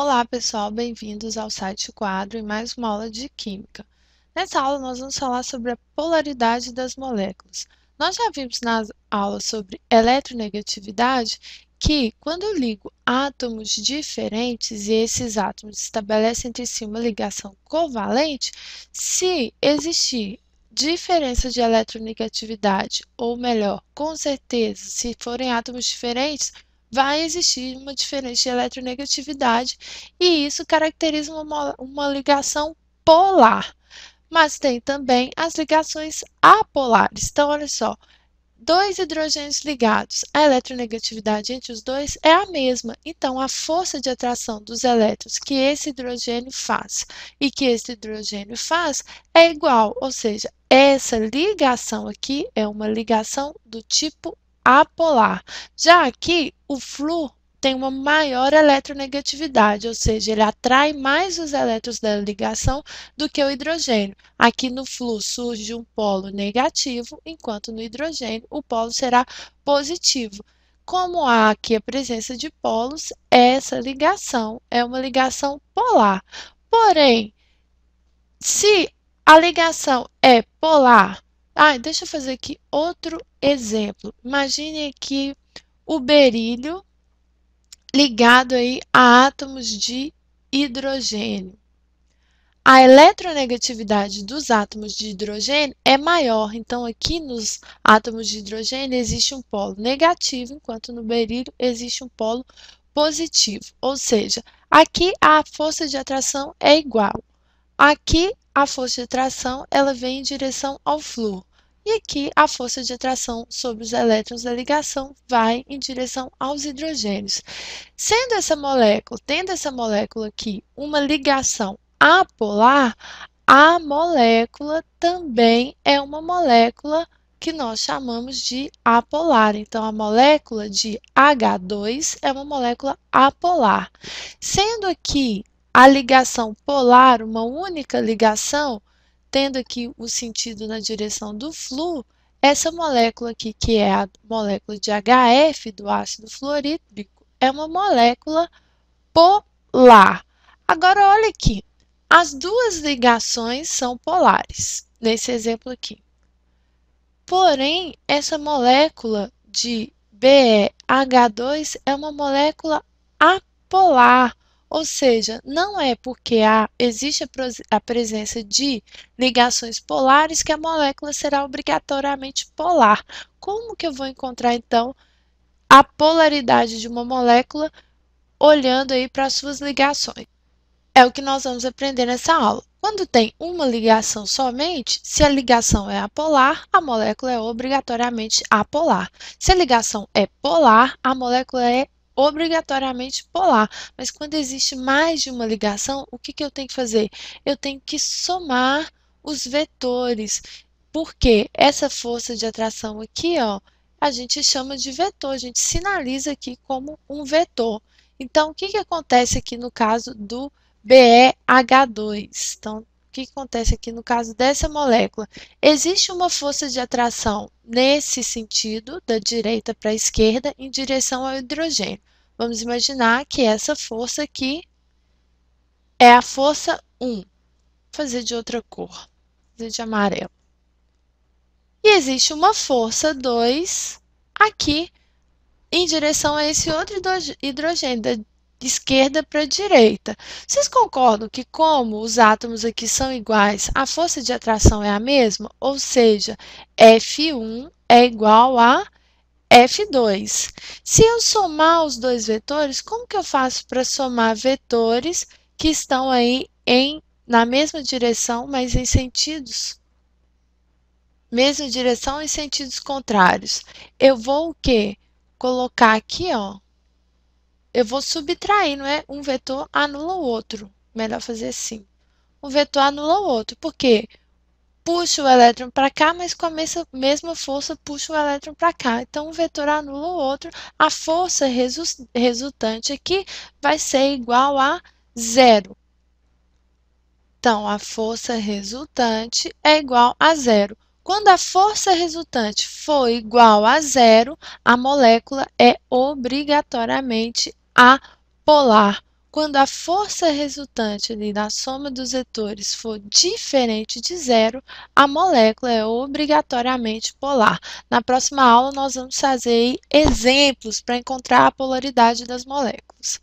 Olá, pessoal, bem-vindos ao site Quadro e mais uma aula de Química. Nessa aula, nós vamos falar sobre a polaridade das moléculas. Nós já vimos nas aulas sobre eletronegatividade que, quando eu ligo átomos diferentes e esses átomos estabelecem entre si uma ligação covalente, se existir diferença de eletronegatividade, ou melhor, com certeza, se forem átomos diferentes, vai existir uma diferença de eletronegatividade e isso caracteriza uma ligação polar. Mas tem também as ligações apolares. Então, olha só, dois hidrogênios ligados, a eletronegatividade entre os dois é a mesma. Então, a força de atração dos elétrons que esse hidrogênio faz e que esse hidrogênio faz é igual, ou seja, essa ligação aqui é uma ligação do tipo apolar. Já aqui, o flúor tem uma maior eletronegatividade, ou seja, ele atrai mais os elétrons da ligação do que o hidrogênio. Aqui no flúor surge um polo negativo, enquanto no hidrogênio o polo será positivo. Como há aqui a presença de polos, essa ligação é uma ligação polar. Porém, se a ligação é polar, deixa eu fazer aqui outro exemplo. Imagine aqui o berílio ligado aí a átomos de hidrogênio. A eletronegatividade dos átomos de hidrogênio é maior, então aqui nos átomos de hidrogênio existe um polo negativo, enquanto no berílio existe um polo positivo. Ou seja, aqui a força de atração é igual. Aqui a força de atração ela vem em direção ao flúor. E aqui a força de atração sobre os elétrons da ligação vai em direção aos hidrogênios. Tendo essa molécula aqui uma ligação apolar, a molécula também é uma molécula que nós chamamos de apolar. Então, a molécula de H2 é uma molécula apolar. Sendo aqui a ligação polar uma única ligação, tendo aqui o sentido na direção do flúor, essa molécula aqui, que é a molécula de HF do ácido fluorídrico, é uma molécula polar. Agora, olha aqui. As duas ligações são polares, nesse exemplo aqui. Porém, essa molécula de BeH2 é uma molécula apolar, ou seja, não é porque existe a presença de ligações polares que a molécula será obrigatoriamente polar. Como que eu vou encontrar, então, a polaridade de uma molécula olhando aí para as suas ligações? É o que nós vamos aprender nessa aula. Quando tem uma ligação somente, se a ligação é apolar, a molécula é obrigatoriamente apolar. Se a ligação é polar, a molécula é obrigatoriamente polar. Mas quando existe mais de uma ligação, o que eu tenho que fazer? Eu tenho que somar os vetores, porque essa força de atração aqui, ó, a gente chama de vetor, a gente sinaliza aqui como um vetor. Então, o que acontece aqui no caso do BeH2. Então, o que acontece aqui no caso dessa molécula? Existe uma força de atração nesse sentido, da direita para a esquerda, em direção ao hidrogênio. Vamos imaginar que essa força aqui é a força 1. Vou fazer de outra cor, vou fazer de amarelo. E existe uma força 2 aqui, em direção a esse outro hidrogênio, da esquerda para a direita. Vocês concordam que, como os átomos aqui são iguais, a força de atração é a mesma? Ou seja, F1 é igual a F2. Se eu somar os dois vetores, como que eu faço para somar vetores que estão aí na mesma direção, mas em sentidos? Mesma direção e sentidos contrários. Eu vou o quê? Colocar aqui, ó. Eu vou subtrair, não é? Um vetor anula o outro. Melhor fazer assim. Um vetor anula o outro. Por quê? Puxa o elétron para cá, mas com a mesma força puxa o elétron para cá. Então, um vetor anula o outro. A força resultante aqui vai ser igual a zero. Então, a força resultante é igual a zero. Quando a força resultante for igual a zero, a molécula é obrigatoriamente apolar. Quando a força resultante ali da soma dos vetores for diferente de zero, a molécula é obrigatoriamente polar. Na próxima aula, nós vamos fazer exemplos para encontrar a polaridade das moléculas.